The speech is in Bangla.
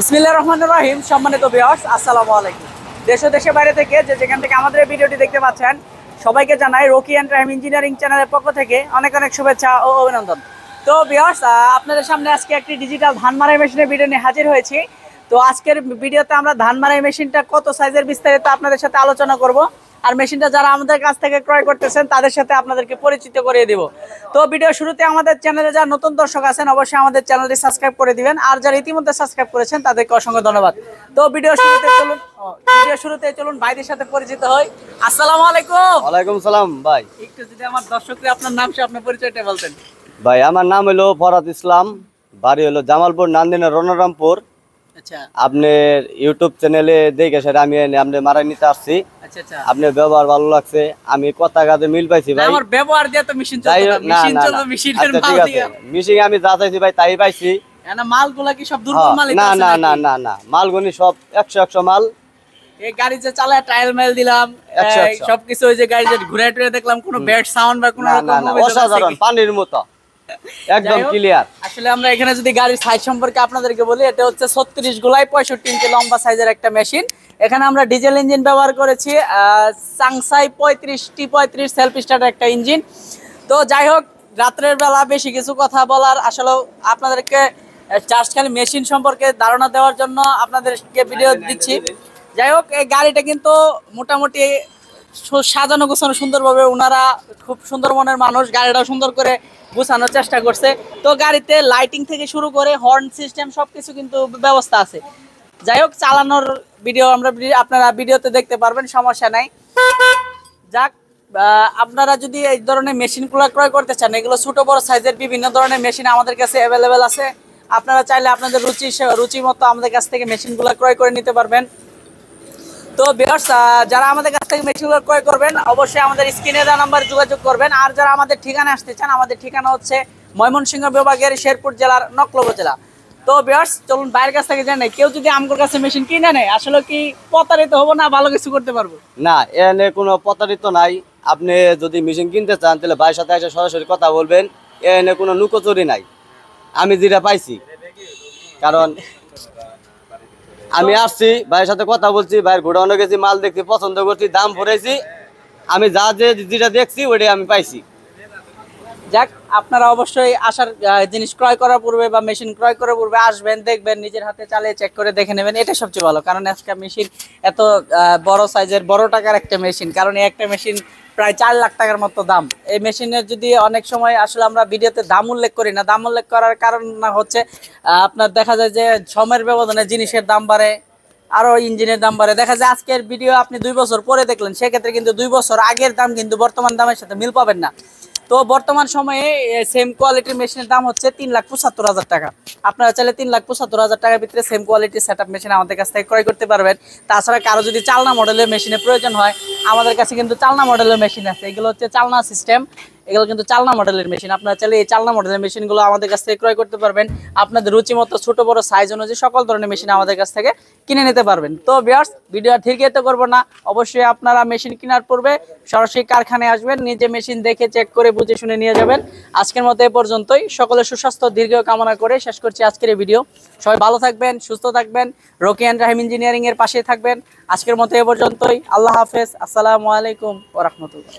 বিসমিল্লাহির রহমানির রহিম। সম্মানিত ভিউয়ার্স, আসসালামু আলাইকুম। দেশ ও দেশের বাইরে থেকে যেখান থেকে আমাদের এই ভিডিওটি দেখতে পাচ্ছেন, সবাইকে জানাই রকি এন্ড রাহিম ইঞ্জিনিয়ারিং চ্যানেলের পক্ষ থেকে অনেক অনেক শুভেচ্ছা ও অভিনন্দন। তো ভিউয়ার্স, আপনাদের সামনে আজকে একটি ডিজিটাল ধান মারাই মেশিনের ভিডিও নিয়ে হাজির হয়েছি। তো আজকের ভিডিওতে আমরা ধান মারাই মেশিনটা কত সাইজের বিস্তারিত আপনাদের সাথে আলোচনা করব, আর মেশিনটা যারা আমাদের কাছ থেকে ক্রয় করতেছেন তাদের সাথে আপনাদেরকে পরিচিত করিয়ে দিব। তো ভিডিও শুরুতে আমাদের চ্যানেলে যারা নতুন দর্শক আছেন অবশ্যই আমাদের চ্যানেলটি সাবস্ক্রাইব করে দিবেন, আর যারা ইতিমধ্যে সাবস্ক্রাইব করেছেন তাদেরকে অসংখ্য ধন্যবাদ। তো ভিডিও শুরুতে চলুন ভাইদের সাথে পরিচিত হই। আসসালামু আলাইকুম। ওয়ালাইকুম সালাম ভাই। একটু যদি আমার দর্শকদের আপনার নাম সহ আপনার পরিচয়টা বলতেন। ভাই আমার নাম হলো ফরহাদ ইসলাম, বাড়ি হলো জামালপুর নান্দিনা রণরামপুর। আচ্ছা, আপনার ইউটিউব চ্যানেলে দেখে সেটা আমি আপনার মারাই নিতে আসছি। আচ্ছা আচ্ছা, আপনার ব্যবহার ভালো লাগছে, আমি কথা কাজে মিল পাইছি ভাই। আমার ব্যবহার দিয়ে তো মেশিন যাই চলবে হোক, না, না মেশিন না চলবে না। মেশিনের আচ্ছা, মাল ঠিক আছে, দিয়ে। মিশিং আমি যা চাইছি ভাই তাই পাইছি। না মালগুলা কি সব দুর্বল হ্যাঁ, মালই না আছে না নাকি? না না না, মালগুনি সব 100 মাল। এই গাড়ি যে চালায় ট্রায়াল মেল দিলাম, 100 সবকিছু ওই যে গাড়ি যে ঘুরে টুরে দেখলাম, কোনো ব্যাড সাউন্ড বা কোনো না না রকম না, অভিযোগ আছে অসাধারণ কি? পানির মতো, একদম যাই হোক, ক্লিয়ার। আসলে আমরা এখানে যদি গাড়ির সাইজ সম্পর্কে আপনাদেরকে বলি, এটা হচ্ছে 36 গোলাই 65 ইঞ্চি লম্বা সাইজের একটা মেশিন। এখানে আমরা ডিজেল ইঞ্জিন ব্যবহার করেছি, সাংসাই 35 সেলফ স্টার্ট একটা ইঞ্জিন। তো যাই হোক, রাত্রের বেলা বেশি কিছু কথা বলার আসলে আপনাদেরকে জাস্ট খালি মেশিন সম্পর্কে ধারণা দেওয়ার জন্য আপনাদেরকে ভিডিও দিচ্ছি। যাই হোক, এই গাড়িটা কিন্তু মোটামুটি সাজানো গোছানো সুন্দরভাবে, ওনারা খুব সুন্দর মনের মানুষ, গাড়িটা সুন্দর করে গোছানোর চেষ্টা করছে। তো গাড়িতে লাইটিং থেকে শুরু করে হর্ন সিস্টেম সবকিছু কিন্তু ব্যবস্থা আছে। যাই হোক, চালানোর ভিডিও আপনারা ভিডিওতে দেখতে পারবেন, সমস্যা নাই। যাক, আপনারা যদি এই ধরনের মেশিনগুলো ক্রয় করতে চান, এগুলো ছোট বড় সাইজের বিভিন্ন ধরনের মেশিন আমাদের কাছে অ্যাভেলেবেল আছে। আপনারা চাইলে আপনাদের রুচি মতো আমাদের কাছ থেকে মেশিনগুলো ক্রয় করে নিতে পারবেন। তো ভিউয়ার্স, যারা আমাদের কাছ থেকে মেশিনগুলো ক্রয় করবেন অবশ্যই আমাদের স্ক্রিনে দেওয়া নাম্বারে যোগাযোগ করবেন। আর যারা আমাদের ঠিকানা আসতে চান, আমাদের ঠিকানা হচ্ছে ময়মনসিংহ বিভাগের শেরপুর জেলার নকলা উপজেলা। তো ভিউয়ার্স, চলুন বাইরের কাছ থেকে জানাই, কেউ যদি আমার কাছে মেশিন কিনে নেয় আসলে কি প্রতারিত হবো না ভালো কিছু করতে পারবো? না, এনে কোনো প্রতারিত নাই। আপনি যদি মেশিন কিনতে চান তাহলে ভাইয়ের সাথে এসে সরাসরি কথা বলবেন। এনে কোনো লুকোচুরি নাই, আমি যেটা পাইছি। কারণ আমি আসছি, ভাইয়ের সাথে কথা বলছি, ভাইয়ের গোডাউনে গেছি, মাল দেখছি, পছন্দ করছি, দাম ভরেছি। আমি যেটা দেখছি ওইটাই আমি পাইছি। যাক, আপনারা অবশ্যই আসার জিনিস ক্রয় করার পূর্বে বা মেশিন ক্রয় করার পূর্বে আসবেন, দেখবেন, নিজের হাতে চালিয়ে চেক করে দেখে নেবেন, এটা সবচেয়ে ভালো। কারণ আজকে মেশিন এত বড় সাইজের বড় টাকার একটা মেশিন, কারণ এই একটা মেশিন প্রায় 4 লাখ টাকার মতো দাম। এই মেশিনের যদি অনেক সময় আসলে আমরা ভিডিওতে দাম উল্লেখ করি না, দাম উল্লেখ করার কারণ না হচ্ছে আপনার দেখা যায় যে সময়ের ব্যবধানে জিনিসের দাম বাড়ে, আরো ইঞ্জিনের দাম বাড়ে। দেখা যায় আজকের ভিডিও আপনি 2 বছর পরে দেখলেন, সেক্ষেত্রে কিন্তু 2 বছর আগের দাম কিন্তু বর্তমান দামের সাথে মিল পাবেন না। তো বর্তমান সময়ে সেম কোয়ালিটির মেশিনের দাম হচ্ছে 3,75,000 টাকা। আপনারা চাইলে 3,75,000 টাকার ভিতরে সেম কোয়ালিটির সেটআপ মেশিন আমাদের কাছ থেকে ক্রয় করতে পারবেন। তাছাড়া কারো যদি চালনা মডেলের মেশিনের প্রয়োজন হয়, আমাদের কাছে কিন্তু চালনা মডেলের মেশিন আছে। এগুলো হচ্ছে চালনা সিস্টেম, এগুলো কিন্তু চালনা মডেলের মেশিন। আপনারা চাইলে এই চালনা মডেলের মেশিনগুলো আমাদের কাছ থেকে ক্রয় করতে পারবেন। আপনাদের রুচি মতো ছোট বড় সাইজ অনুযায়ী সকল ধরনের মেশিন আমাদের কাছ থেকে কিনে নিতে পারবেন। তো ভিউয়ার্স, ভিডিও দীর্ঘায়িত করব না, অবশ্যই আপনারা মেশিন কেনার পূর্বে সরাসরি কারখানায় আসবেন, নিজে মেশিন দেখে চেক করে বুঝে শুনে নিয়ে যাবেন। আজকের মতো এ পর্যন্তই। সকলের সুস্বাস্থ্য দীর্ঘ কামনা করে শেষ করছি আজকের এই ভিডিও। সবাই ভালো থাকবেন, সুস্থ থাকবেন, রকি এন্ড রাহিম ইঞ্জিনিয়ারিং এর পাশে থাকবেন। আজকের মতো এ পর্যন্তই। আল্লাহ হাফেজ, আসসালামু আলাইকুম ওয়া রাহমাতুল্লাহ।